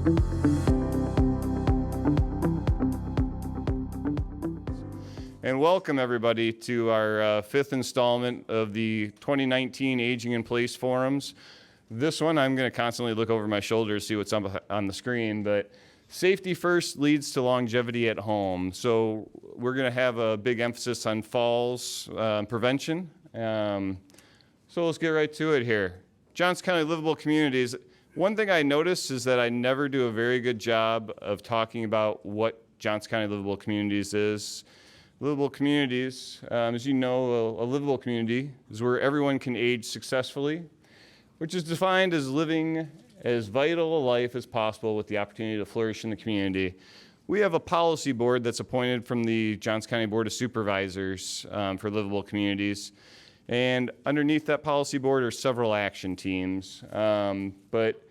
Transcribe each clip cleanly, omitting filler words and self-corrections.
And welcome everybody to our fifth installment of the 2019 Aging in Place Forums. This one, I'm going to constantly look over my shoulder to see what's on the screen, but safety first leads to longevity at home. So we're going to have a big emphasis on falls prevention. So let's get right to it here. Johnson County Livable Communities. One thing I noticed is that I never do a very good job of talking about what Johnson County Livable Communities is. Livable communities, as you know, a livable community is where everyone can age successfully, which is defined as living as vital a life as possible with the opportunity to flourish in the community. We have a policy board that's appointed from the Johnson County Board of Supervisors for livable communities. And underneath that policy board are several action teams. But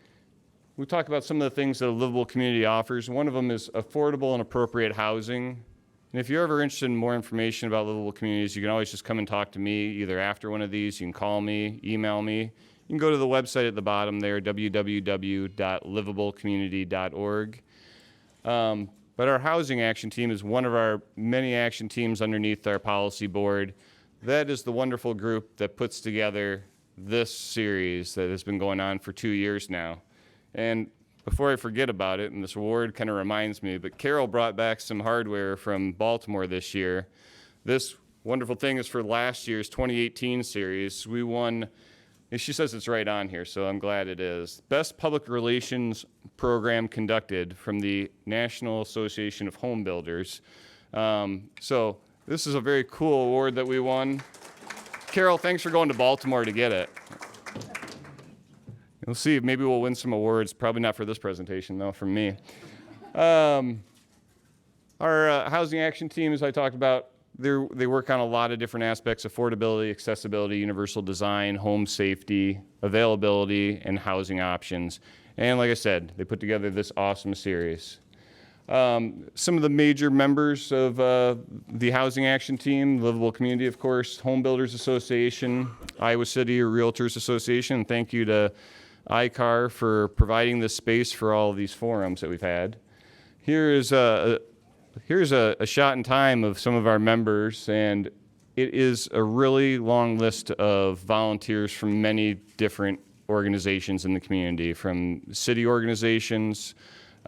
we talk about some of the things that a livable community offers. One of them is affordable and appropriate housing. And if you're ever interested in more information about livable communities, you can always just come and talk to me either after one of these. You can call me, email me. You can go to the website at the bottom there, www.livablecommunity.org. But our housing action team is one of our many action teams underneath our policy board. That is the wonderful group that puts together this series that has been going on for 2 years now. And before I forget about it, and this award kind of reminds me, but Carol brought back some hardware from Baltimore this year. This wonderful thing is for last year's 2018 series. We won, and she says it's right on here, so I'm glad it is. Best Public Relations Program Conducted from the National Association of Home Builders. So this is a very cool award that we won. Carol, thanks for going to Baltimore to get it. We'll see, maybe we'll win some awards. Probably not for this presentation, though, from me. Our housing action team, as I talked about, they work on a lot of different aspects: affordability, accessibility, universal design, home safety, availability, and housing options. And like I said, they put together this awesome series. Some of the major members of the housing action team: Livable Community, of course, Home Builders Association, Iowa City Realtors Association. And thank you to ICAR for providing this space for all of these forums that we've had. Here's a shot in time of some of our members, and it is a really long list of volunteers from many different organizations in the community, from city organizations,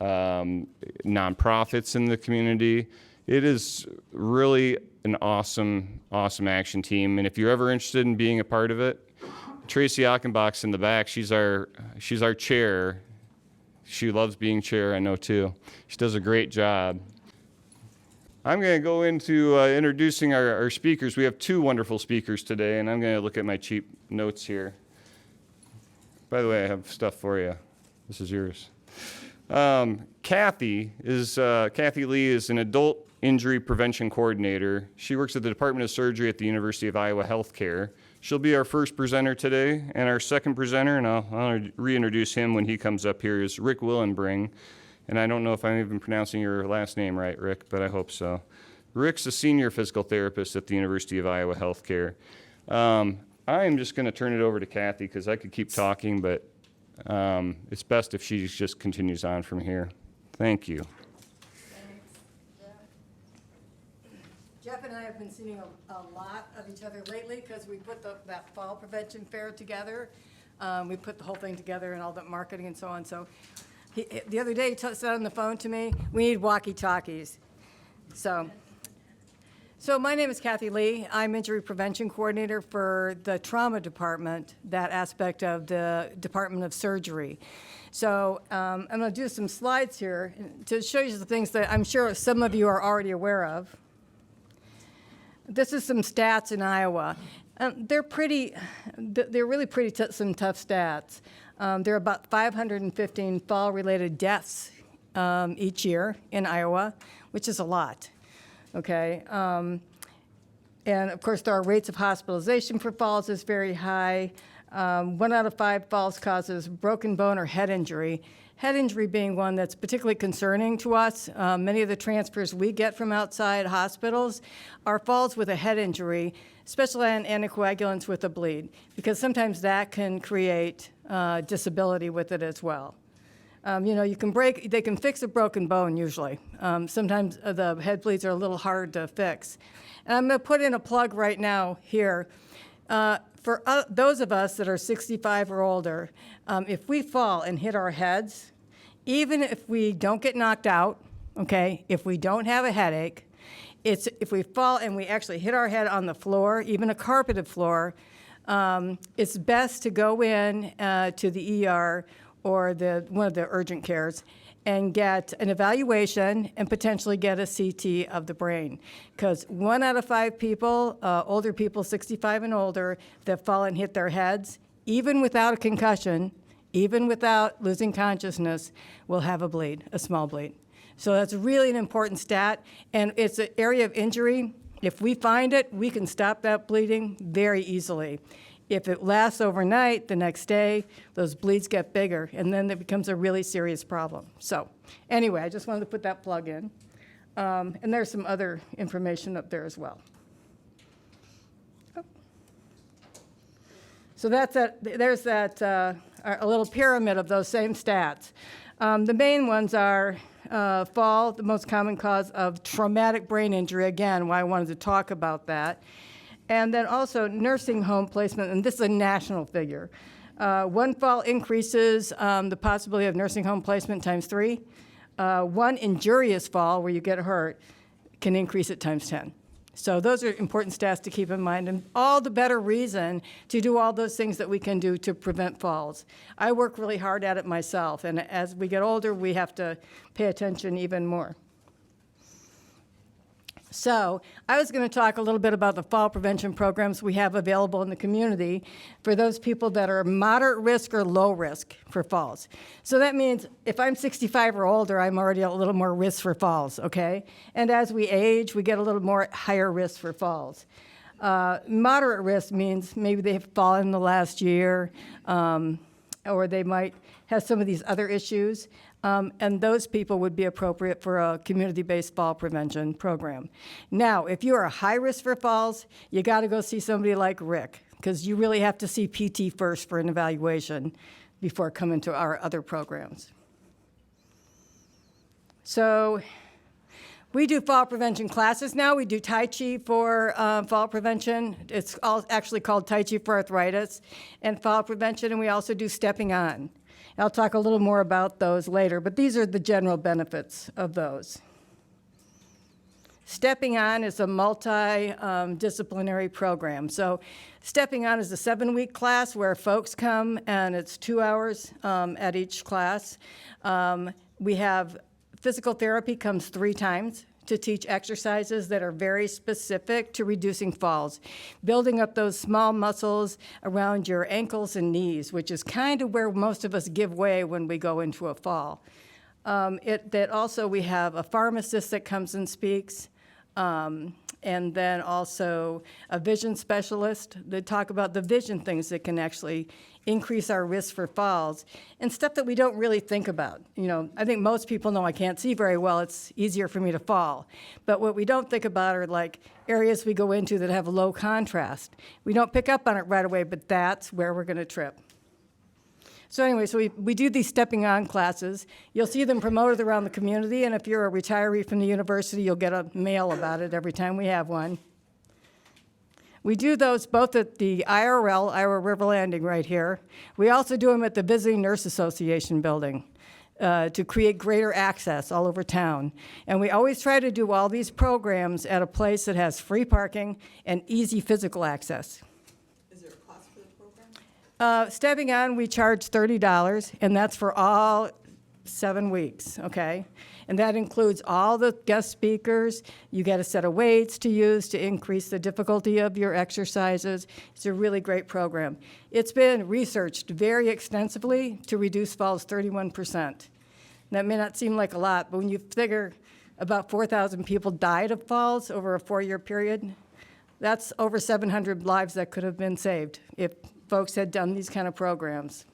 nonprofits in the community. It is really an awesome action team, and if you're ever interested in being a part of it, Tracy Achenbach's in the back. She's our chair. She loves being chair, I know too. She does a great job. I'm going to go into introducing our speakers. We have two wonderful speakers today, and I'm going to look at my cheap notes here. By the way, I have stuff for you. This is yours. Kathy Lee is an adult injury prevention coordinator. She works at the Department of Surgery at the University of Iowa Healthcare. She'll be our first presenter today, and our second presenter, and I'll reintroduce him when he comes up here, is Rick Willenbring. And I don't know if I'm even pronouncing your last name right, Rick, but I hope so. Rick's a senior physical therapist at the University of Iowa Healthcare. I'm just going to turn it over to Kathy because I could keep talking, but it's best if she just continues on from here. Thank you. Jeff and I have been seeing a lot of each other lately because we put that fall prevention fair together. We put the whole thing together and all the marketing and so on. So the other day he said on the phone to me, we need walkie-talkies. So my name is Kathy Lee. I'm injury prevention coordinator for the trauma department, that aspect of the Department of Surgery. So I'm going to do some slides here to show you the things that I'm sure some of you are already aware of. This is some stats in Iowa. They're really pretty some tough stats. There are about 515 fall-related deaths each year in Iowa, which is a lot. Okay. And of course, our rates of hospitalization for falls is very high. 1 out of 5 falls causes broken bone or head injury. Head injury being one that's particularly concerning to us. Many of the transfers we get from outside hospitals are falls with a head injury, especially on anticoagulants with a bleed, because sometimes that can create disability with it as well. They can fix a broken bone usually. Sometimes the head bleeds are a little hard to fix. And I'm going to put in a plug right now here. For those of us that are 65 or older, if we fall and hit our heads, even if we don't get knocked out, okay, if we don't have a headache, if we fall and we actually hit our head on the floor, even a carpeted floor, it's best to go in to the ER or one of the urgent cares and get an evaluation and potentially get a CT of the brain. Because 1 out of 5 people, older people, 65 and older, that fall and hit their heads, even without a concussion, even without losing consciousness, will have a bleed, a small bleed. So that's really an important stat, and it's an area of injury. If we find it, we can stop that bleeding very easily. If it lasts overnight, the next day, those bleeds get bigger, and then it becomes a really serious problem. So anyway, I just wanted to put that plug in. And there's some other information up there as well. So there's a little pyramid of those same stats. The main ones are fall, the most common cause of traumatic brain injury, again, why I wanted to talk about that. And then also nursing home placement, and this is a national figure. 1 fall increases the possibility of nursing home placement times 3. 1 injurious fall, where you get hurt, can increase it times 10. So those are important stats to keep in mind, and all the better reason to do all those things that we can do to prevent falls. I work really hard at it myself, and as we get older, we have to pay attention even more. So I was going to talk a little bit about the fall prevention programs we have available in the community for those people that are moderate risk or low risk for falls. So that means if I'm 65 or older, I'm already a little more risk for falls, okay? And as we age, we get a little more higher risk for falls. Moderate risk means maybe they've fallen in the last year, or they might have some of these other issues. And those people would be appropriate for a community-based fall prevention program. Now, if you are high risk for falls, you got to go see somebody like Rick, because you really have to see PT first for an evaluation before coming to our other programs. So we do fall prevention classes now. We do Tai Chi for fall prevention. It's actually called Tai Chi for arthritis and fall prevention, and we also do stepping on. I'll talk a little more about those later, but these are the general benefits of those. Stepping On is a multi-disciplinary program. So Stepping On is a 7-week class where folks come, and it's 2 hours at each class. We have physical therapy comes 3 times to teach exercises that are very specific to reducing falls, building up those small muscles around your ankles and knees, which is kind of where most of us give way when we go into a fall. We have a pharmacist that comes and speaks, and then also a vision specialist that talk about the vision things that can actually increase our risk for falls, and stuff that we don't really think about. I think most people know I can't see very well, it's easier for me to fall. But what we don't think about are like areas we go into that have low contrast. We don't pick up on it right away, but that's where we're gonna trip. So anyway, we do these Stepping On classes. You'll see them promoted around the community, and if you're a retiree from the university, you'll get a mail about it every time we have one. We do those both at the IRL, Iowa River Landing right here. We also do them at the Visiting Nurse Association building to create greater access all over town. And we always try to do all these programs at a place that has free parking and easy physical access. Is there a cost for the program? Stepping On, we charge $30, and that's for all 7 weeks, okay? And that includes all the guest speakers. You get a set of weights to use to increase the difficulty of your exercises. It's a really great program. It's been researched very extensively to reduce falls 31%. That may not seem like a lot, but when you figure about 4,000 people died of falls over a 4-year period, that's over 700 lives that could have been saved if folks had done these kind of programs.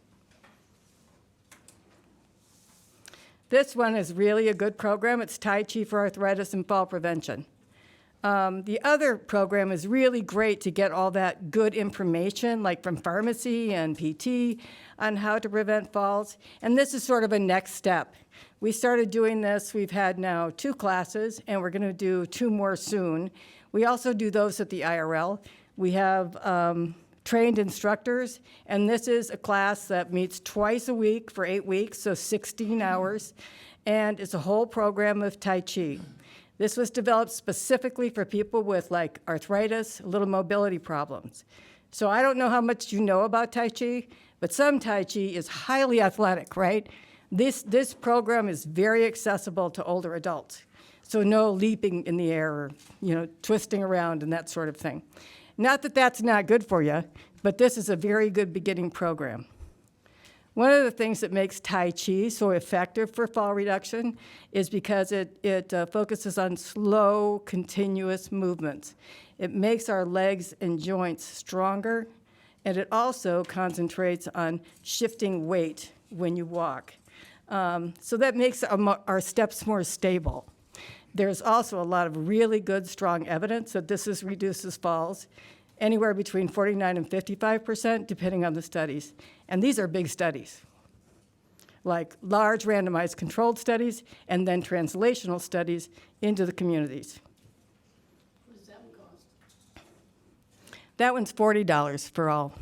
This one is really a good program. It's Tai Chi for arthritis and fall prevention. The other program is really great to get all that good information, like from pharmacy and PT, on how to prevent falls. And this is sort of a next step. We started doing this. We've had now 2 classes, and we're going to do 2 more soon. We also do those at the IRL. We have trained instructors, and this is a class that meets twice a week for 8 weeks, so 16 hours, and it's a whole program of Tai Chi. This was developed specifically for people with like arthritis, little mobility problems. So I don't know how much you know about Tai Chi, but some Tai Chi is highly athletic, right? This program is very accessible to older adults. So no leaping in the air or, twisting around and that sort of thing. Not that that's not good for you, but this is a very good beginning program. One of the things that makes Tai Chi so effective for fall reduction is because it focuses on slow, continuous movements. It makes our legs and joints stronger, and it also concentrates on shifting weight when you walk. So that makes our steps more stable. There's also a lot of really good, strong evidence that this reduces falls, anywhere between 49 and 55%, depending on the studies. And these are big studies, like large randomized controlled studies and then translational studies into the communities. What does that one cost? That one's $40 for all.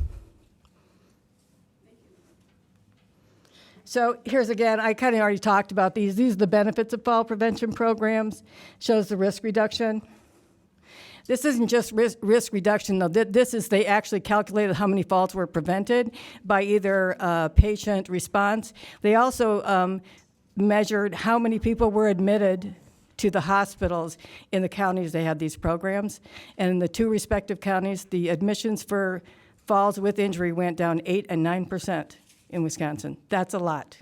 So here's again, I kind of already talked about these. These are the benefits of fall prevention programs. Shows the risk reduction. This isn't just risk reduction, though. This is, they actually calculated how many falls were prevented by either patient response. They also measured how many people were admitted to the hospitals in the counties they had these programs. And in the 2 respective counties, the admissions for falls with injury went down 8 and 9% in Wisconsin. That's a lot.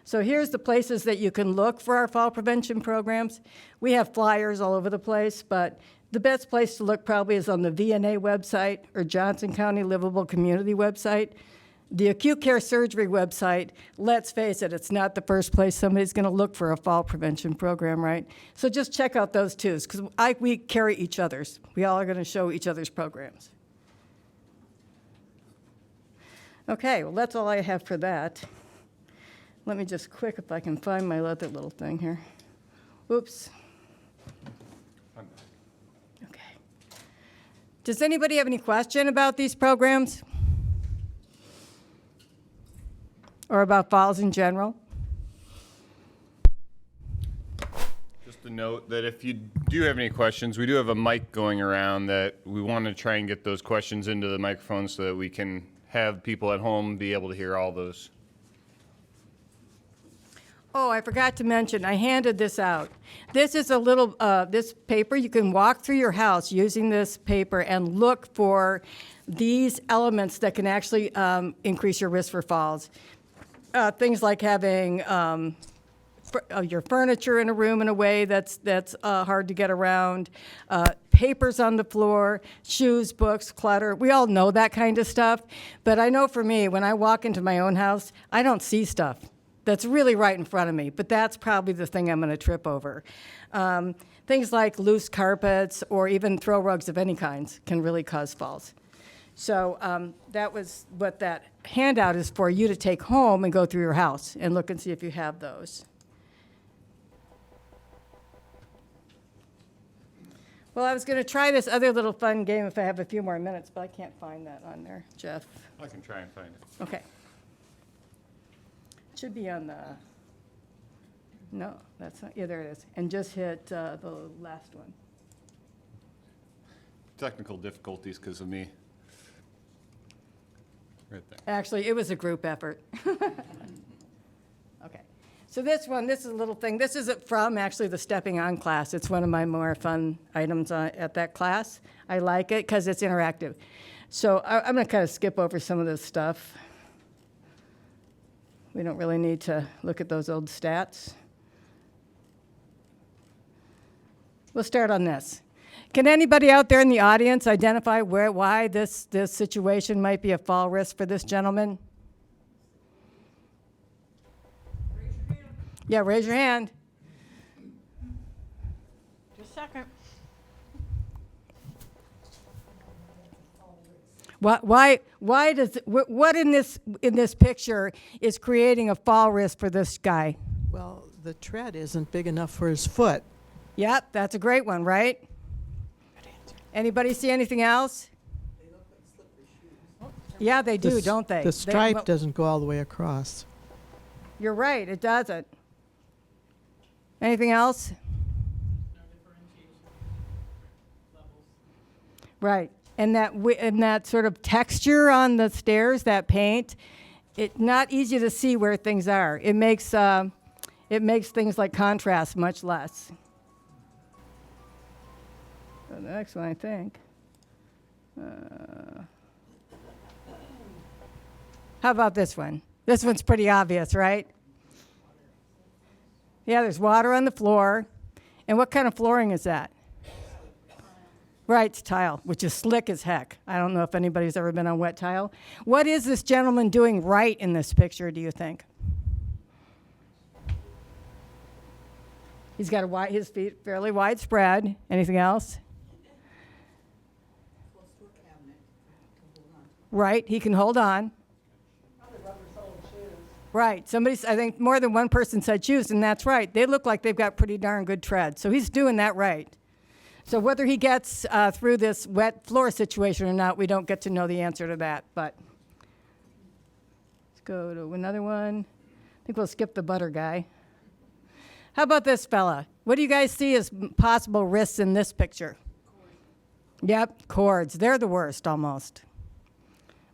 So here's the places that you can look for our fall prevention programs. We have flyers all over the place, but the best place to look probably is on the VNA website or Johnson County Livable Community website. The acute care surgery website, let's face it, it's not the first place somebody's going to look for a fall prevention program, right? So just check out those 2, because we carry each other's. We all are going to show each other's programs. Okay, well, that's all I have for that. Let me just quick, if I can find my other little thing here. Oops. Okay. Does anybody have any question about these programs? Or about falls in general? Just a note that if you do have any questions, we do have a mic going around that we want to try and get those questions into the microphone so that we can have people at home be able to hear all those. Oh, I forgot to mention, I handed this out. This is a little, this paper, you can walk through your house using this paper and look for these elements that can actually increase your risk for falls. Things like having your furniture in a room in a way that's hard to get around, papers on the floor, shoes, books, clutter. We all know that kind of stuff. But I know for me, when I walk into my own house, I don't see stuff that's really right in front of me, but that's probably the thing I'm going to trip over. Things like loose carpets or even throw rugs of any kinds can really cause falls. So that was what that handout is for you to take home and go through your house and look and see if you have those. Well, I was going to try this other little fun game if I have a few more minutes, but I can't find that on there, Jeff. I can try and find it. Okay. It should be on the, no, that's not, yeah, there it is. And just hit the last one. Technical difficulties because of me. Right there. Actually, it was a group effort. Okay. So this one, this is a little thing. This is from actually the Stepping On class. It's one of my more fun items at that class. I like it because it's interactive. So I'm going to kind of skip over some of this stuff. We don't really need to look at those old stats. We'll start on this. Can anybody out there in the audience identify why this situation might be a fall risk for this gentleman? Raise your hand. Yeah, raise your hand. Second. Why does, what in this picture is creating a fall risk for this guy? Well, the tread isn't big enough for his foot. Yep, that's a great one, right? Anybody see anything else? Yeah, they do, don't they? The stripe well, doesn't go all the way across. You're right, it doesn't. Anything else? Right, and that sort of texture on the stairs, that paint, it's not easy to see where things are. It makes things like contrast much less. So the next one, I think. How about this one? This one's pretty obvious, right? Yeah, there's water on the floor. And what kind of flooring is that? Right, it's tile, which is slick as heck. I don't know if anybody's ever been on wet tile. What is this gentleman doing right in this picture, do you think? He's got his feet fairly widespread. Anything else? Close to a cabinet to hold on. Right, he can hold on. Right, I think more than one person said shoes, and that's right. They look like they've got pretty darn good tread. So he's doing that right. So whether he gets through this wet floor situation or not, we don't get to know the answer to that. But let's go to another one. I think we'll skip the butter guy. How about this fella? What do you guys see as possible risks in this picture? Yep, cords. They're the worst almost.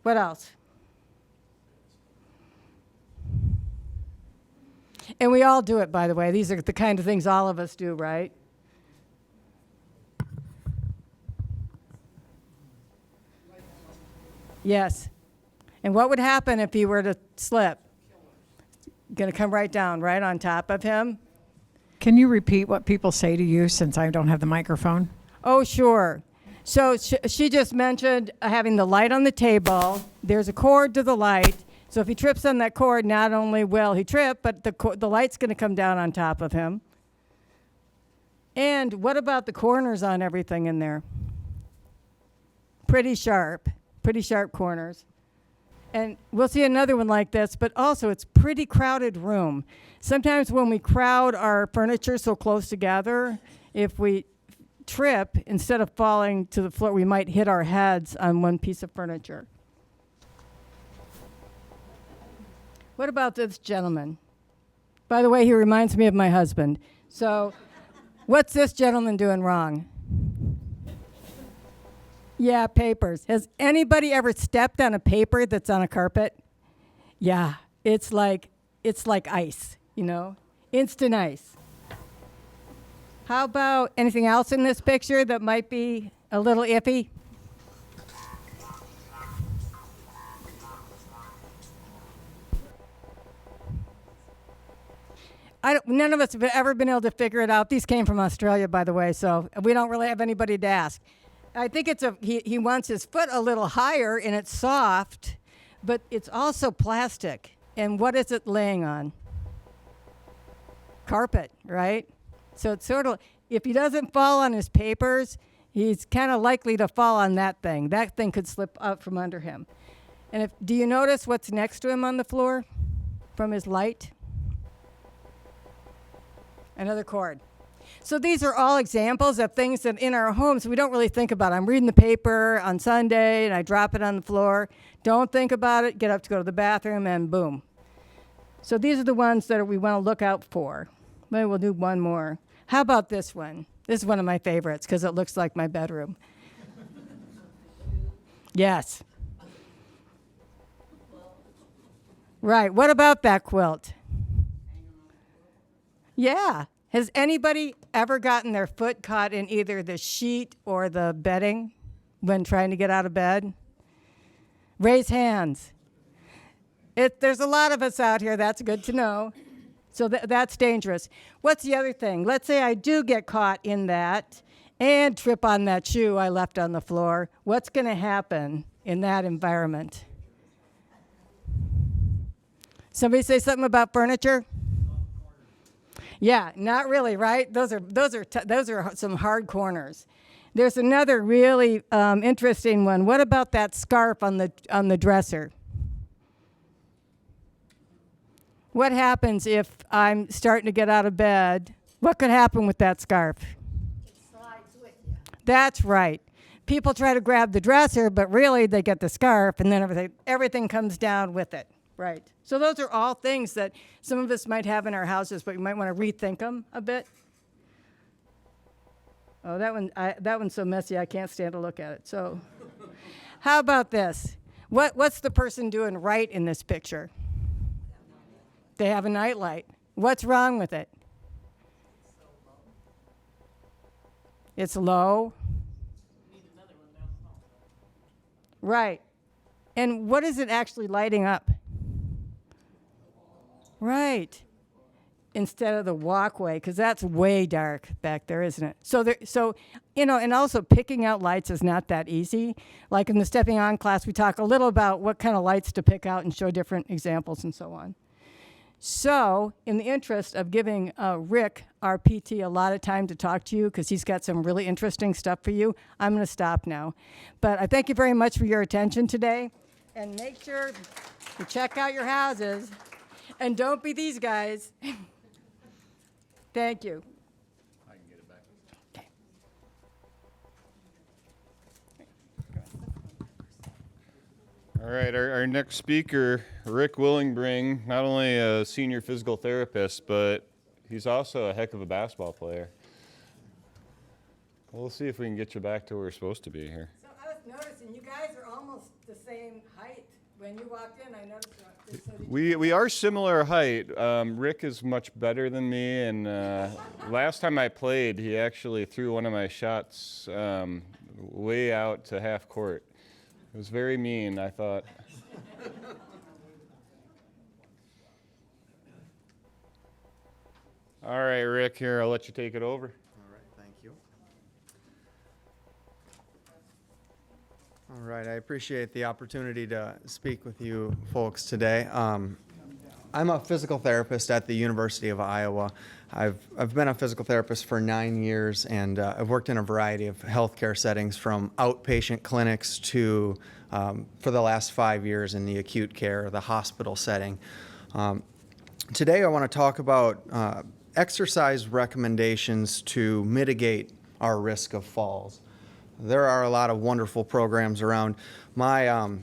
What else? And we all do it, by the way. These are the kind of things all of us do, right? Yes. And what would happen if he were to slip? Going to come right down, right on top of him? Can you repeat what people say to you since I don't have the microphone? Oh, sure. So she just mentioned having the light on the table. There's a cord to the light. So if he trips on that cord, not only will he trip, but the light's going to come down on top of him. And what about the corners on everything in there? Pretty sharp corners. And we'll see another one like this, but also it's pretty crowded room. Sometimes when we crowd our furniture so close together, if we trip, instead of falling to the floor, we might hit our heads on one piece of furniture. What about this gentleman? By the way, he reminds me of my husband. So what's this gentleman doing wrong? Yeah, papers. Has anybody ever stepped on a paper that's on a carpet? Yeah, it's like ice, instant ice. How about anything else in this picture that might be a little iffy? None of us have ever been able to figure it out. These came from Australia, by the way, so we don't really have anybody to ask. I think he wants his foot a little higher, and it's soft, but it's also plastic. And what is it laying on? Carpet, right? So it's sort of, if he doesn't fall on his papers, he's kind of likely to fall on that thing. That thing could slip out from under him. And do you notice what's next to him on the floor from his light? Another cord. So these are all examples of things that in our homes we don't really think about. I'm reading the paper on Sunday and I drop it on the floor. Don't think about it, get up to go to the bathroom, and boom. So these are the ones that we want to look out for. Maybe we'll do one more. How about this one? This is one of my favorites because it looks like my bedroom. Yes. Right, what about that quilt? Yeah. Has anybody ever gotten their foot caught in either the sheet or the bedding when trying to get out of bed? Raise hands. There's a lot of us out here. That's good to know. So that's dangerous. What's the other thing? Let's say I do get caught in that and trip on that shoe I left on the floor. What's going to happen in that environment? Somebody say something about furniture? Yeah, not really, right? Those are some hard corners. There's another really interesting one. What about that scarf on the dresser? What happens if I'm starting to get out of bed? What could happen with that scarf? It slides with you. That's right. People try to grab the dresser, but really they get the scarf, and then everything comes down with it. Right. So those are all things that some of us might have in our houses, but you might want to rethink them a bit. Oh, that one's so messy I can't stand to look at it. So, how about this? What's the person doing right in this picture? They have a nightlight. What's wrong with it? It's low. Right. And what is it actually lighting up? Right. Instead of the walkway, because that's way dark back there, isn't it? So and also picking out lights is not that easy. Like in the stepping on class, we talk a little about what kind of lights to pick out and show different examples and so on. So, in the interest of giving Rick, our PT, a lot of time to talk to you, because he's got some really interesting stuff for you, I'm going to stop now. But I thank you very much for your attention today. And make sure to check out your houses. And don't be these guys. Thank you. I can get it back. Okay. All right, our next speaker, Rick Willingbring, not only a senior physical therapist, but he's also a heck of a basketball player. We'll see if we can get you back to where we're supposed to be here. So I was noticing you guys are almost the same height. When you walked in, I noticed that. So We are similar height. Rick is much better than me, and last time I played, he actually threw one of my shots way out to half court. It was very mean, I thought. All right, Rick, here, I'll let you take it over. All right, thank you. All right, I appreciate the opportunity to speak with you folks today. I'm a physical therapist at the University of Iowa. I've been a physical therapist for 9 years, and I've worked in a variety of healthcare settings, from outpatient clinics to, for the last 5 years, in the acute care, the hospital setting. Today I want to talk about exercise recommendations to mitigate our risk of falls. There are a lot of wonderful programs around. My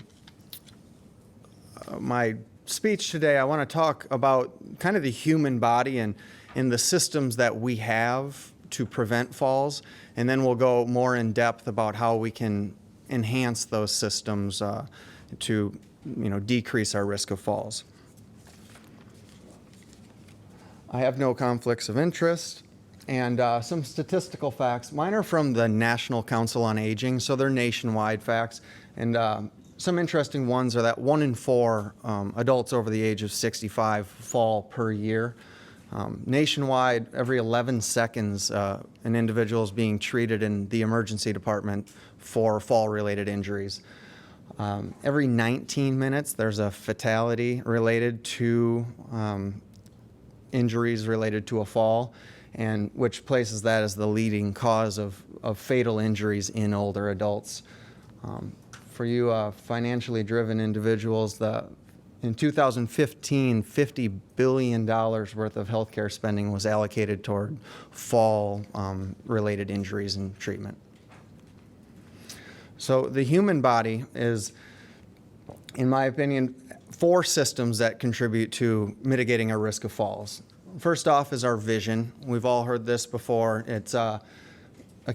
speech today, I want to talk about kind of the human body and the systems that we have to prevent falls, and then we'll go more in depth about how we can enhance those systems to decrease our risk of falls. I have no conflicts of interest, and some statistical facts. Mine are from the National Council on Aging, so they're nationwide facts. And some interesting ones are that 1 in 4 adults over the age of 65 fall per year. Nationwide, every 11 seconds, an individual is being treated in the emergency department for fall-related injuries. Every 19 minutes, there's a fatality related to injuries related to a fall, and which places that as the leading cause of fatal injuries in older adults. For you financially driven individuals, in 2015, $50 billion worth of healthcare spending was allocated toward fall-related injuries and treatment. So the human body is, in my opinion, 4 systems that contribute to mitigating our risk of falls. First off is our vision. We've all heard this before. It's a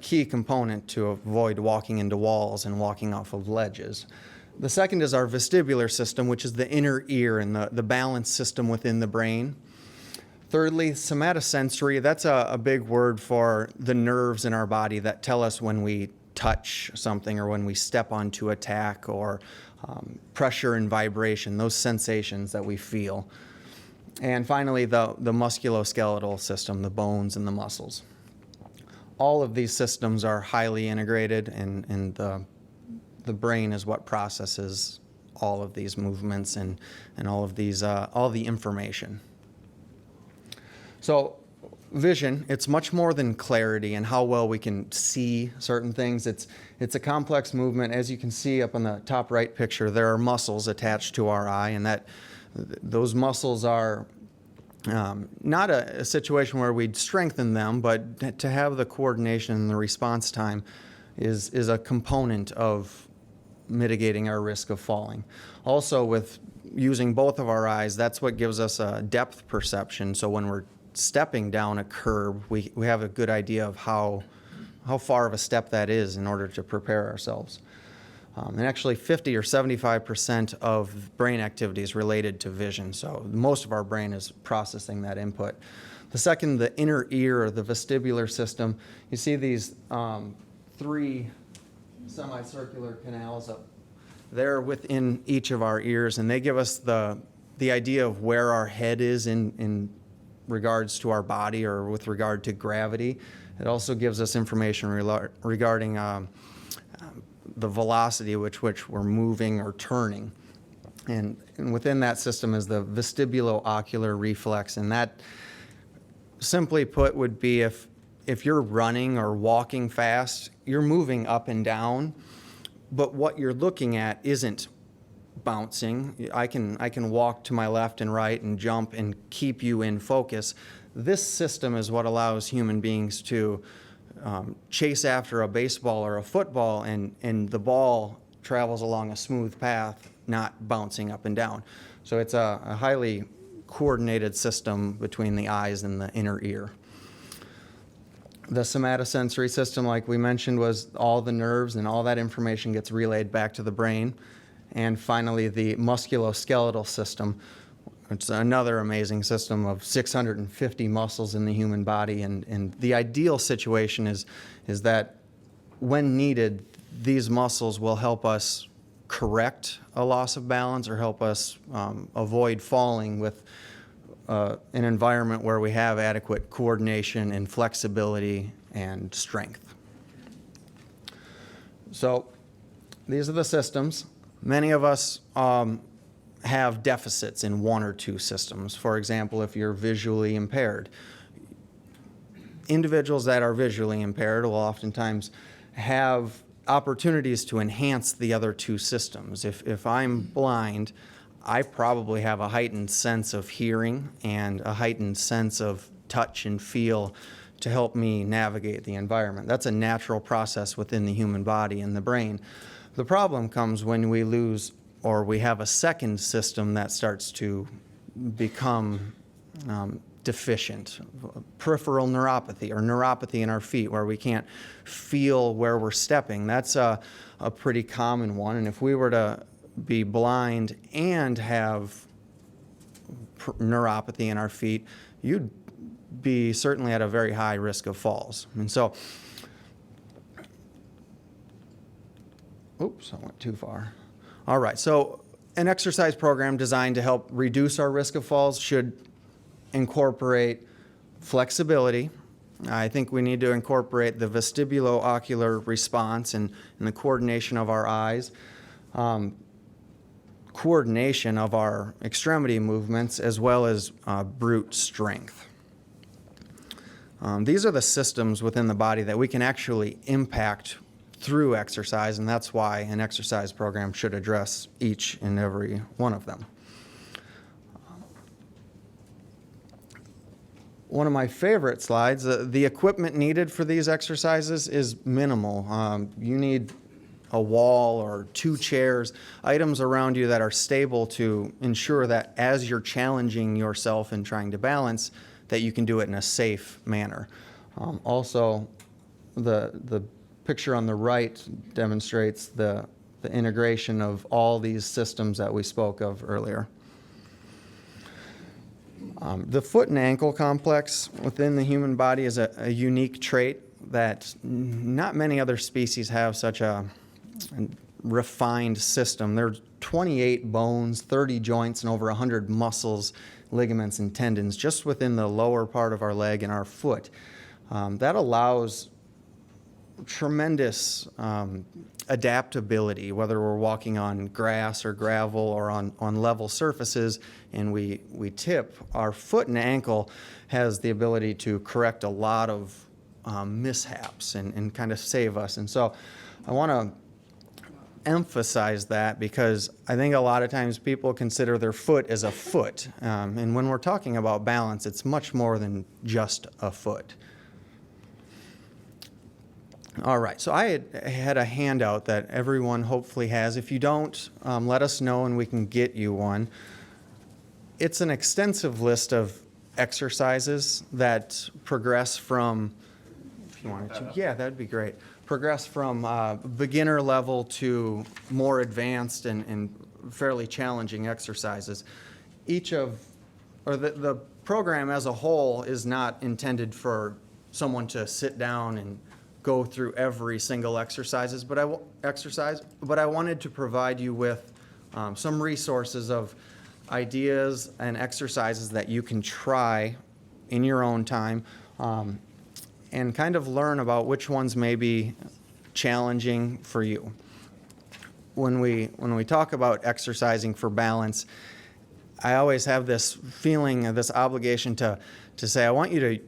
key component to avoid walking into walls and walking off of ledges. The second is our vestibular system, which is the inner ear and the balance system within the brain. Thirdly, somatosensory. That's a big word for the nerves in our body that tell us when we touch something or when we step onto a tack, or pressure and vibration, those sensations that we feel. And finally, the musculoskeletal system, the bones and the muscles. All of these systems are highly integrated, and the brain is what processes all of these movements and all of these all the information. So vision, it's much more than clarity and how well we can see certain things. It's a complex movement. As you can see up on the top right picture, there are muscles attached to our eye, and those muscles are not a situation where we'd strengthen them, but to have the coordination and the response time is a component of mitigating our risk of falling. Also, with using both of our eyes, that's what gives us a depth perception. So when we're stepping down a curb, we have a good idea of how far of a step that is in order to prepare ourselves. And actually 50 or 75% of brain activity is related to vision, so most of our brain is processing that input. The second, the inner ear, or the vestibular system, you see these 3 semicircular canals up there within each of our ears, and they give us the idea of where our head is in regards to our body or with regard to gravity. It also gives us information regarding the velocity with which we're moving or turning. And within that system is the vestibulo-ocular reflex, and that, simply put, would be if you're running or walking fast, you're moving up and down, but what you're looking at isn't bouncing. I can walk to my left and right and jump and keep you in focus. This system is what allows human beings to chase after a baseball or a football, and the ball travels along a smooth path, not bouncing up and down. So it's a highly coordinated system between the eyes and the inner ear. The somatosensory system, like we mentioned, was all the nerves, and all that information gets relayed back to the brain. And finally, the musculoskeletal system. It's another amazing system of 650 muscles in the human body, and the ideal situation is that when needed, these muscles will help us correct a loss of balance or help us avoid falling with an environment where we have adequate coordination and flexibility and strength. So these are the systems. Many of us have deficits in one or two systems. For example, if you're visually impaired, individuals that are visually impaired will oftentimes have opportunities to enhance the other two systems. If I'm blind, I probably have a heightened sense of hearing and a heightened sense of touch and feel to help me navigate the environment. That's a natural process within the human body and the brain. The problem comes when we lose, or we have a second system that starts to become deficient. Peripheral neuropathy, or neuropathy in our feet, where we can't feel where we're stepping. That's a pretty common one. And if we were to be blind and have neuropathy in our feet, you'd be certainly at a very high risk of falls. And so, oops, I went too far. All right, so an exercise program designed to help reduce our risk of falls should incorporate flexibility. I think we need to incorporate the vestibulo-ocular response and the coordination of our eyes, coordination of our extremity movements, as well as brute strength. These are the systems within the body that we can actually impact through exercise, and that's why an exercise program should address each and every one of them. One of my favorite slides, the equipment needed for these exercises is minimal. You need a wall or 2 chairs, items around you that are stable to ensure that as you're challenging yourself and trying to balance, that you can do it in a safe manner. Also, the picture on the right demonstrates the integration of all these systems that we spoke of earlier. The foot and ankle complex within the human body is a unique trait that not many other species have such a refined system. There's 28 bones, 30 joints, and over 100 muscles, ligaments, and tendons just within the lower part of our leg and our foot. That allows tremendous adaptability, whether we're walking on grass or gravel or on level surfaces, and we tip, our foot and ankle has the ability to correct a lot of mishaps and kind of save us. And so I want to emphasize that because I think a lot of times people consider their foot as a foot. And when we're talking about balance, it's much more than just a foot. All right, so I had a handout that everyone hopefully has. If you don't, let us know and we can get you one. It's an extensive list of exercises that progress from, if you wanted to, yeah, that'd be great. Progress from beginner level to more advanced and fairly challenging exercises. The program as a whole is not intended for someone to sit down and go through every single exercise, but I wanted to provide you with some resources of ideas and exercises that you can try in your own time and kind of learn about which ones may be challenging for you. When we talk about exercising for balance, I always have this feeling, this obligation to say, I want you to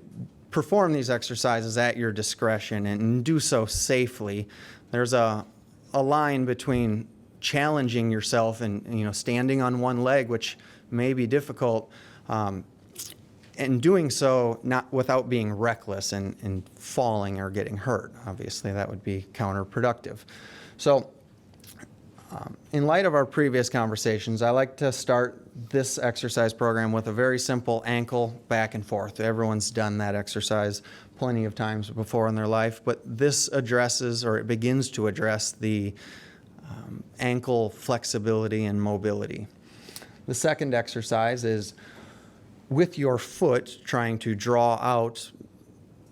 perform these exercises at your discretion and do so safely. There's a line between challenging yourself and standing on one leg, which may be difficult, and doing so not without being reckless and falling or getting hurt. Obviously, that would be counterproductive. So, in light of our previous conversations, I like to start this exercise program with a very simple ankle back and forth. Everyone's done that exercise plenty of times before in their life, but this addresses, or it begins to address, the ankle flexibility and mobility. The second exercise is with your foot trying to draw out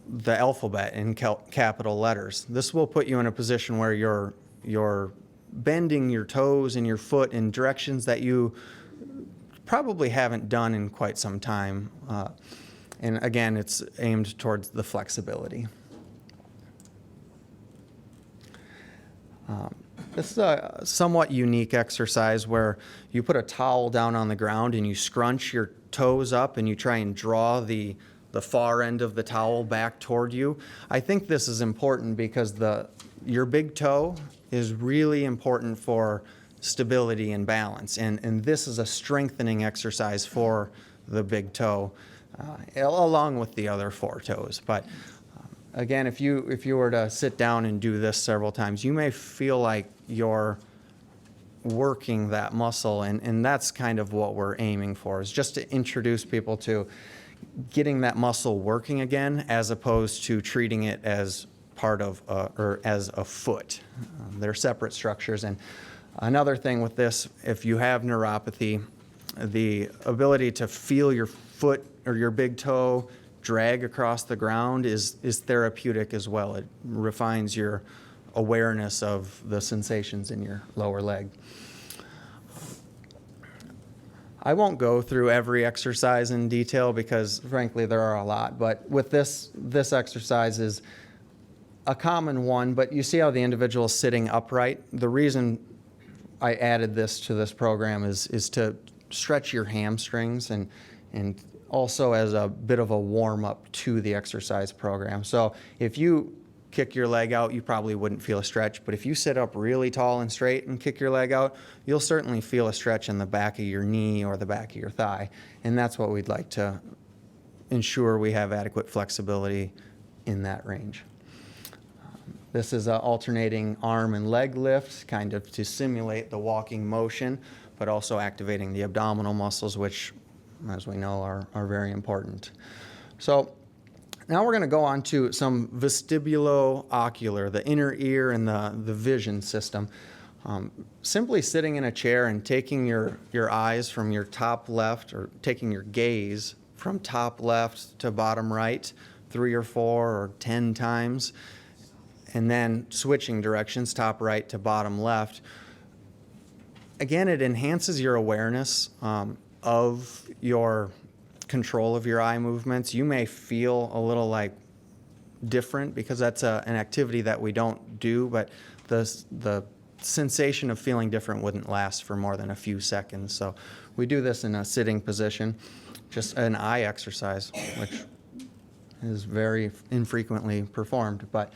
the alphabet in capital letters. This will put you in a position where you're bending your toes and your foot in directions that you probably haven't done in quite some time. And again, it's aimed towards the flexibility. This is a somewhat unique exercise where you put a towel down on the ground and you scrunch your toes up and you try and draw the far end of the towel back toward you. I think this is important because your big toe is really important for stability and balance, and this is a strengthening exercise for the big toe, along with the other four toes. But again, if you were to sit down and do this several times, you may feel like you're working that muscle, and that's kind of what we're aiming for, is just to introduce people to getting that muscle working again, as opposed to treating it as part of or as a foot. They're separate structures. And another thing with this, if you have neuropathy, the ability to feel your foot or your big toe drag across the ground is therapeutic as well. It refines your awareness of the sensations in your lower leg. I won't go through every exercise in detail because, frankly, there are a lot. But with this exercise is a common one, but you see how the individual is sitting upright. The reason I added this to this program is to stretch your hamstrings and also as a bit of a warm-up to the exercise program. So if you kick your leg out, you probably wouldn't feel a stretch, but if you sit up really tall and straight and kick your leg out, you'll certainly feel a stretch in the back of your knee or the back of your thigh, and that's what we'd like to ensure we have adequate flexibility in that range. This is an alternating arm and leg lift, kind of to simulate the walking motion, but also activating the abdominal muscles, which, as we know, are very important. So now we're going to go on to some vestibulo-ocular, the inner ear and the vision system. Simply sitting in a chair and taking your eyes from your top left, or taking your gaze from top left to bottom right 3 or 4 or 10 times, and then switching directions, top right to bottom left. Again, it enhances your awareness of your control of your eye movements. You may feel a little like different because that's an activity that we don't do, but the sensation of feeling different wouldn't last for more than a few seconds. So we do this in a sitting position, just an eye exercise, which is very infrequently performed. But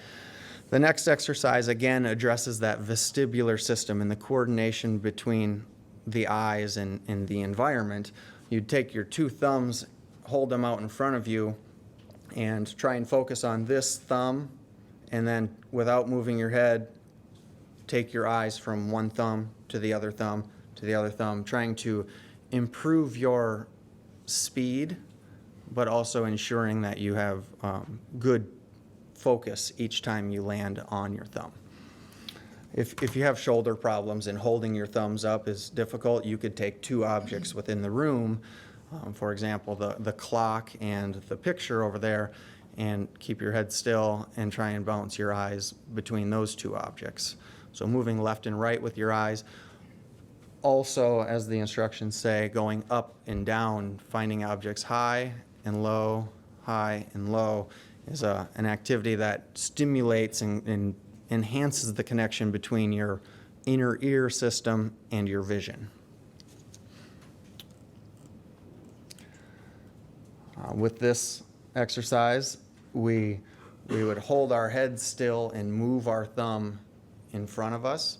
the next exercise, again, addresses that vestibular system and the coordination between the eyes and the environment. You'd take your two thumbs, hold them out in front of you, and try and focus on this thumb, and then without moving your head, take your eyes from one thumb to the other thumb to the other thumb, trying to improve your speed, but also ensuring that you have good focus each time you land on your thumb. If you have shoulder problems and holding your thumbs up is difficult, you could take two objects within the room, for example, the clock and the picture over there, and keep your head still and try and bounce your eyes between those two objects. So moving left and right with your eyes. Also, as the instructions say, going up and down, finding objects high and low is an activity that stimulates and enhances the connection between your inner ear system and your vision. With this exercise, we would hold our head still and move our thumb in front of us.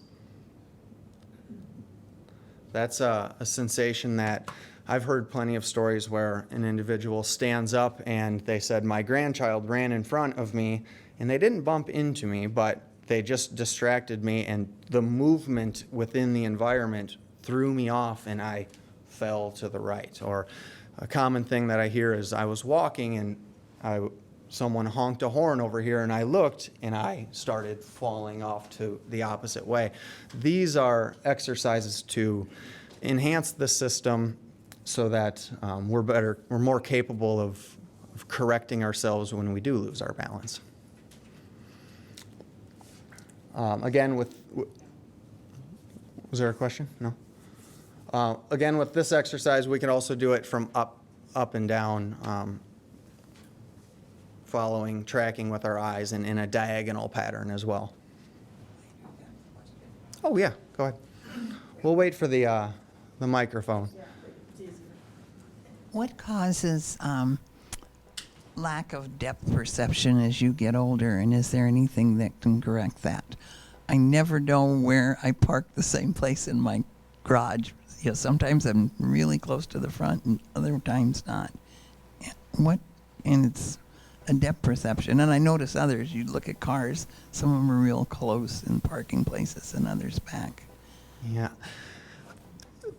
That's a sensation that I've heard plenty of stories where an individual stands up and they said, my grandchild ran in front of me and they didn't bump into me, but they just distracted me, and the movement within the environment threw me off and I fell to the right. Or a common thing that I hear is I was walking and someone honked a horn over here and I looked and I started falling off to the opposite way. These are exercises to enhance the system so that we're more capable of correcting ourselves when we do lose our balance. Again, was there a question? No? Again, with this exercise, we can also do it from up and down, tracking with our eyes and in a diagonal pattern as well. Oh, yeah, go ahead. We'll wait for the microphone. What causes lack of depth perception as you get older, and is there anything that can correct that? I never know where I park the same place in my garage. You know, sometimes I'm really close to the front and other times not. And it's a depth perception. And I notice others, you look at cars, some of them are real close in parking places and others back. Yeah.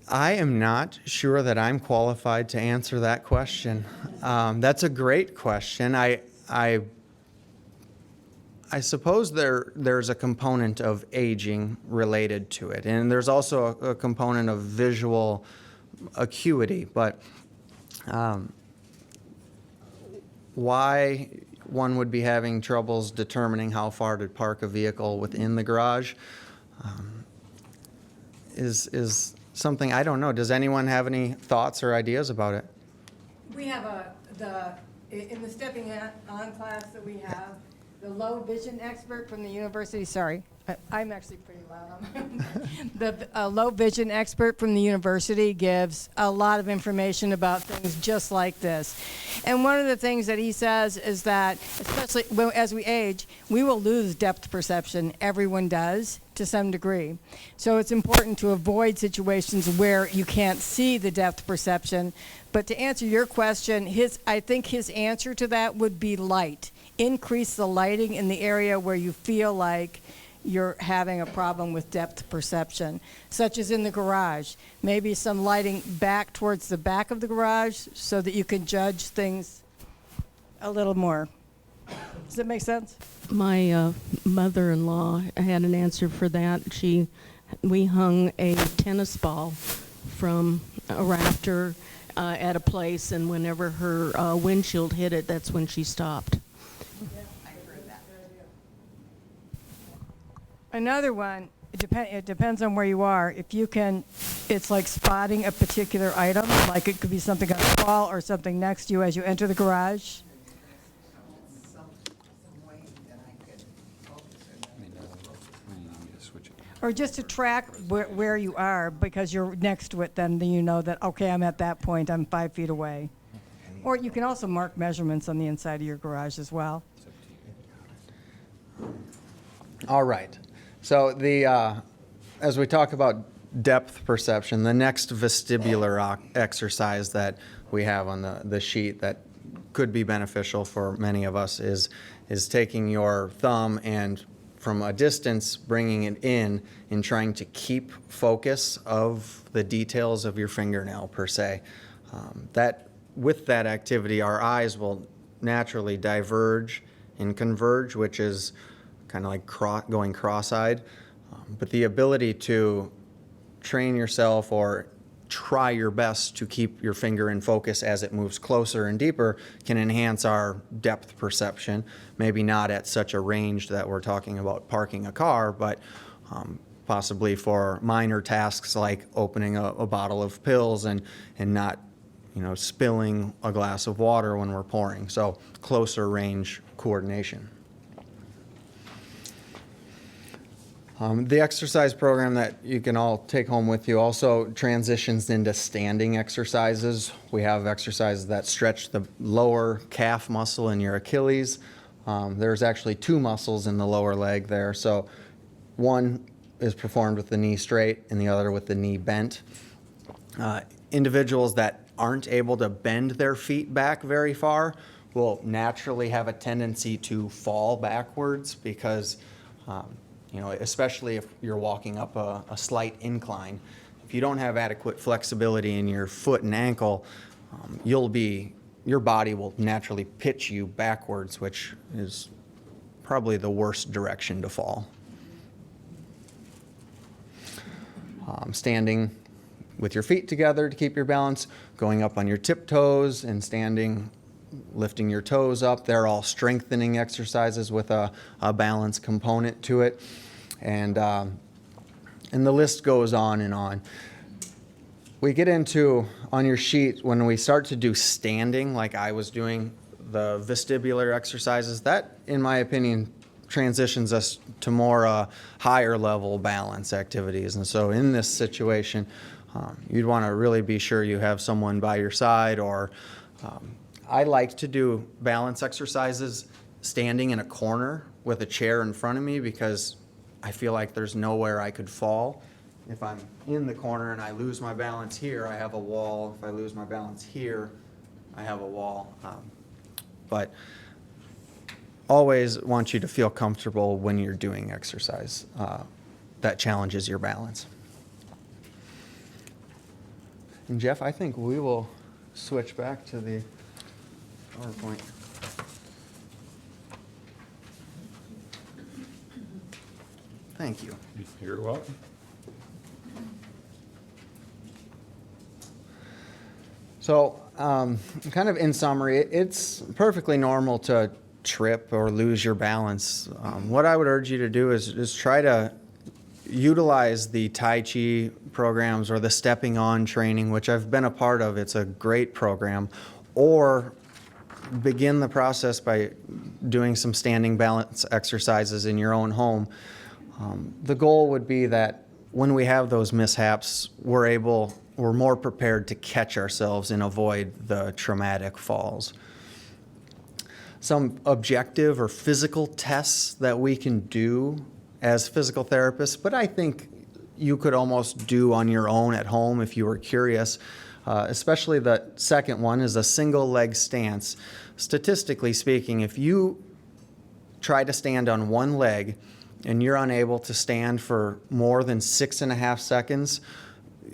I am not sure that I'm qualified to answer that question. That's a great question. I suppose there's a component of aging related to it, and there's also a component of visual acuity. But why one would be having troubles determining how far to park a vehicle within the garage is something I don't know. Does anyone have any thoughts or ideas about it? We have in the stepping on class that we have, the low vision expert from the university, sorry, I'm actually pretty loud. The low vision expert from the university gives a lot of information about things just like this. And one of the things that he says is that, especially as we age, we will lose depth perception. Everyone does to some degree. So it's important to avoid situations where you can't see the depth perception. But to answer your question, I think his answer to that would be light. Increase the lighting in the area where you feel like you're having a problem with depth perception, such as in the garage. Maybe some lighting back towards the back of the garage so that you can judge things a little more. Does that make sense? My mother-in-law had an answer for that. We hung a tennis ball from a rafter at a place, and whenever her windshield hit it, that's when she stopped. Another one, it depends on where you are. If you can, it's like spotting a particular item, like it could be something on the wall or something next to you as you enter the garage. Or just to track where you are, because you're next to it, then you know that, okay, I'm at that point, I'm 5 feet away. Or you can also mark measurements on the inside of your garage as well. All right. So as we talk about depth perception, the next vestibular exercise that we have on the sheet that could be beneficial for many of us is taking your thumb and from a distance bringing it in and trying to keep focus of the details of your fingernail per se. With that activity, our eyes will naturally diverge and converge, which is kind of like going cross-eyed. But the ability to train yourself or try your best to keep your finger in focus as it moves closer and deeper can enhance our depth perception. Maybe not at such a range that we're talking about parking a car, but possibly for minor tasks like opening a bottle of pills and not spilling a glass of water when we're pouring. So closer range coordination. The exercise program that you can all take home with you also transitions into standing exercises. We have exercises that stretch the lower calf muscle in your Achilles. There's actually 2 muscles in the lower leg there. So one is performed with the knee straight and the other with the knee bent. Individuals that aren't able to bend their feet back very far will naturally have a tendency to fall backwards because especially if you're walking up a slight incline. If you don't have adequate flexibility in your foot and ankle, your body will naturally pitch you backwards, which is probably the worst direction to fall. Standing with your feet together to keep your balance, going up on your tiptoes and standing, lifting your toes up. They're all strengthening exercises with a balance component to it. And the list goes on and on. We get into, on your sheet, when we start to do standing, like I was doing, the vestibular exercises, that, in my opinion, transitions us to more higher level balance activities. And so in this situation, you'd want to really be sure you have someone by your side, or I like to do balance exercises standing in a corner with a chair in front of me because I feel like there's nowhere I could fall. If I'm in the corner and I lose my balance here, I have a wall. If I lose my balance here, I have a wall. But always want you to feel comfortable when you're doing exercise that challenges your balance. And Jeff, I think we will switch back to the PowerPoint. Thank you. You're welcome. So, kind of in summary, it's perfectly normal to trip or lose your balance. What I would urge you to do is try to utilize the Tai Chi programs or the stepping on training, which I've been a part of. It's a great program. Or begin the process by doing some standing balance exercises in your own home. The goal would be that when we have those mishaps, we're more prepared to catch ourselves and avoid the traumatic falls. Some objective or physical tests that we can do as physical therapists, but I think you could almost do on your own at home if you were curious. Especially the second one is a single leg stance. Statistically speaking, if you try to stand on one leg and you're unable to stand for more than 6.5 seconds,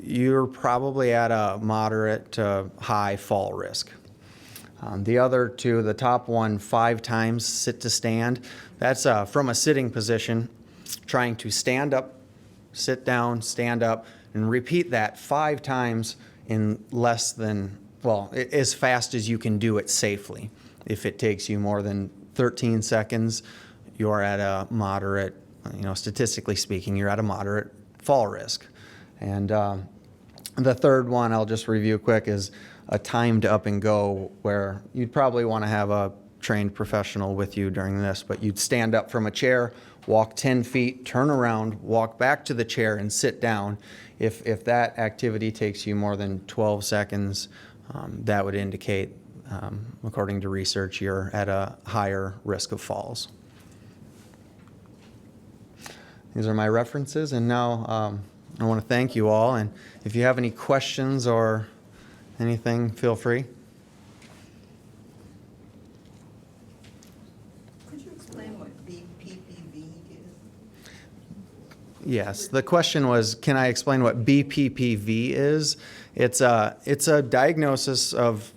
you're probably at a moderate to high fall risk. The other two, the top one, 5 times sit to stand. That's from a sitting position, trying to stand up, sit down, stand up, and repeat that 5 times in less than, as fast as you can do it safely. If it takes you more than 13 seconds, you're at a moderate, statistically speaking, you're at a moderate fall risk. And the third one I'll just review quick is a timed up and go, where you'd probably want to have a trained professional with you during this, but you'd stand up from a chair, walk 10 feet, turn around, walk back to the chair and sit down. If that activity takes you more than 12 seconds, that would indicate, according to research, you're at a higher risk of falls. These are my references, and now I want to thank you all, and if you have any questions or anything, feel free. Could you explain what BPPV is? Yes, the question was, can I explain what BPPV is? It's a diagnosis of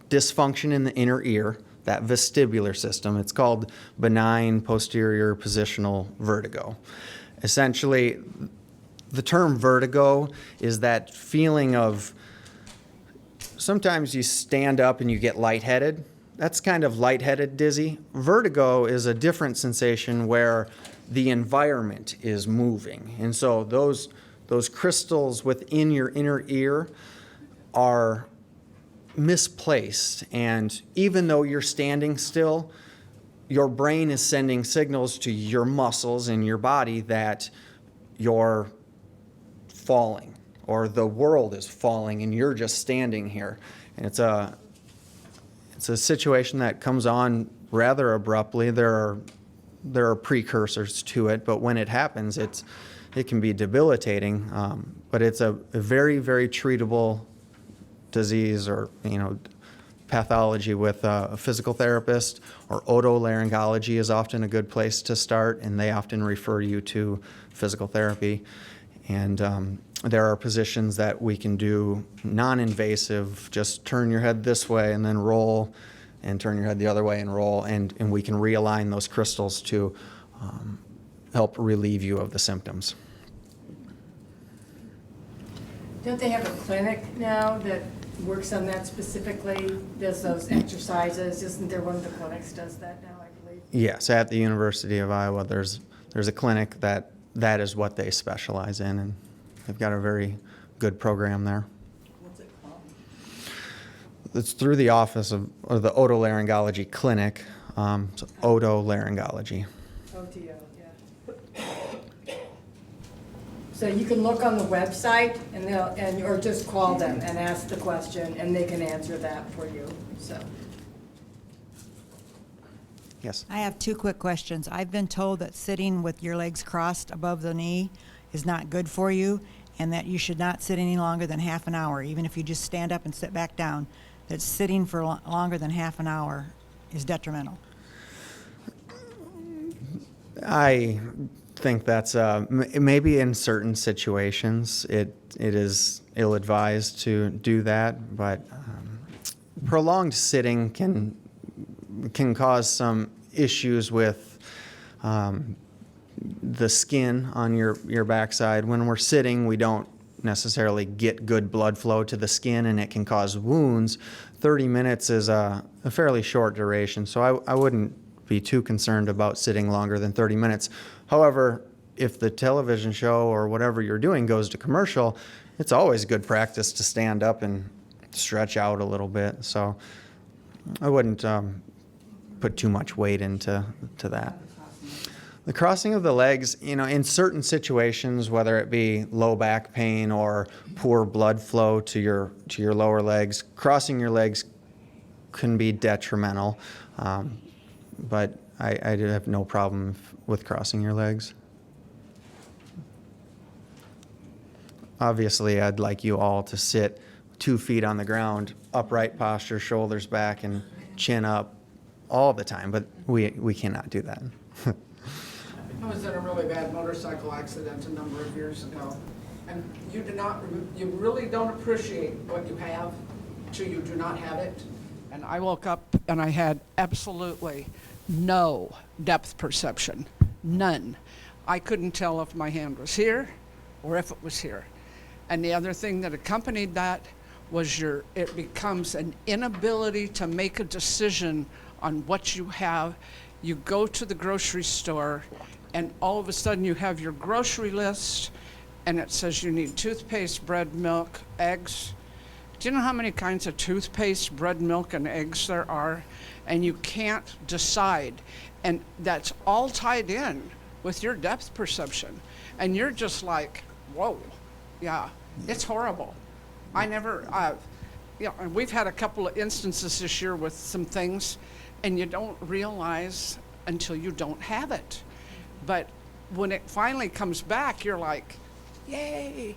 dysfunction in the inner ear, that vestibular system. It's called benign posterior positional vertigo. Essentially, the term vertigo is that feeling of sometimes you stand up and you get lightheaded. That's kind of lightheaded dizzy. Vertigo is a different sensation where the environment is moving. And so those crystals within your inner ear are misplaced, and even though you're standing still, your brain is sending signals to your muscles in your body that you're falling or the world is falling and you're just standing here. And it's a situation that comes on rather abruptly. There are precursors to it, but when it happens, it can be debilitating. But it's a very, very treatable disease or pathology with a physical therapist, or otolaryngology is often a good place to start, and they often refer you to physical therapy. And there are positions that we can do non-invasive, just turn your head this way and then roll, and turn your head the other way and roll, and we can realign those crystals to help relieve you of the symptoms. Don't they have a clinic now that works on that specifically, does those exercises? Isn't there one of the clinics does that now, I believe? Yes, at the University of Iowa, there's a clinic that is what they specialize in, and they've got a very good program there. What's it called? It's through the office of, or the otolaryngology clinic, so otolaryngology. OTO, yeah. So you can look on the website and or just call them and ask the question and they can answer that for you, so. Yes. I have two quick questions. I've been told that sitting with your legs crossed above the knee is not good for you, and that you should not sit any longer than half an hour, even if you just stand up and sit back down, that sitting for longer than half an hour is detrimental. I think that's maybe in certain situations it is ill-advised to do that, but prolonged sitting can cause some issues with the skin on your backside. When we're sitting, we don't necessarily get good blood flow to the skin, and it can cause wounds. 30 minutes is a fairly short duration, so I wouldn't be too concerned about sitting longer than 30 minutes. However, if the television show or whatever you're doing goes to commercial, it's always good practice to stand up and stretch out a little bit. So I wouldn't put too much weight into that. The crossing of the legs, in certain situations, whether it be low back pain or poor blood flow to your lower legs, crossing your legs can be detrimental. But I do have no problem with crossing your legs. Obviously, I'd like you all to sit 2 feet on the ground, upright posture, shoulders back, and chin up all the time, but we cannot do that. I was in a really bad motorcycle accident a number of years ago, and you really don't appreciate what you have till you do not have it. And I woke up and I had absolutely no depth perception, none. I couldn't tell if my hand was here or if it was here. And the other thing that accompanied that was it becomes an inability to make a decision on what you have. You go to the grocery store and all of a sudden you have your grocery list and it says you need toothpaste, bread, milk, eggs, Do you know how many kinds of toothpaste, bread, milk, and eggs there are? And you can't decide. And that's all tied in with your depth perception. And you're just like, whoa, yeah, it's horrible. I never, and we've had a couple of instances this year with some things, and you don't realize until you don't have it. But when it finally comes back, you're like, yay.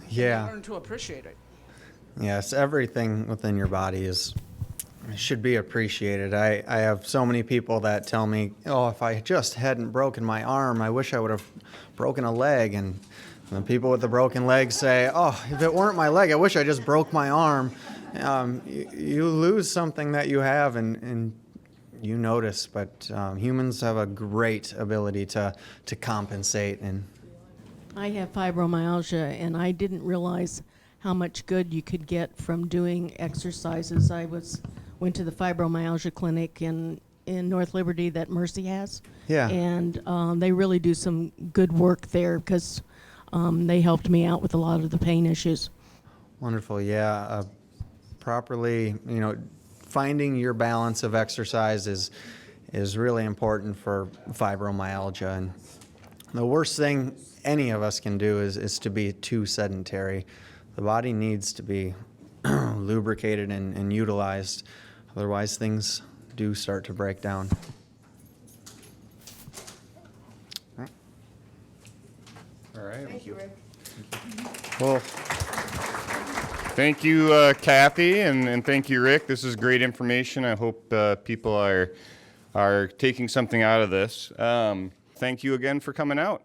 Yeah. You learn to appreciate it. Yes, everything within your body should be appreciated. I have so many people that tell me, oh, if I just hadn't broken my arm, I wish I would have broken a leg. And the people with the broken legs say, oh, if it weren't my leg, I wish I just broke my arm. You lose something that you have and you notice, but humans have a great ability to compensate. And I have fibromyalgia, and I didn't realize how much good you could get from doing exercises. Went to the fibromyalgia clinic in North Liberty that Mercy has. Yeah. And they really do some good work there because they helped me out with a lot of the pain issues. Wonderful, yeah. Properly, finding your balance of exercise is really important for fibromyalgia. And the worst thing any of us can do is to be too sedentary. The body needs to be lubricated and utilized. Otherwise, things do start to break down. All right. Thank you, Rick. Well, Thank you, Kathy, and thank you, Rick. This is great information. I hope people are taking something out of this. Thank you again for coming out.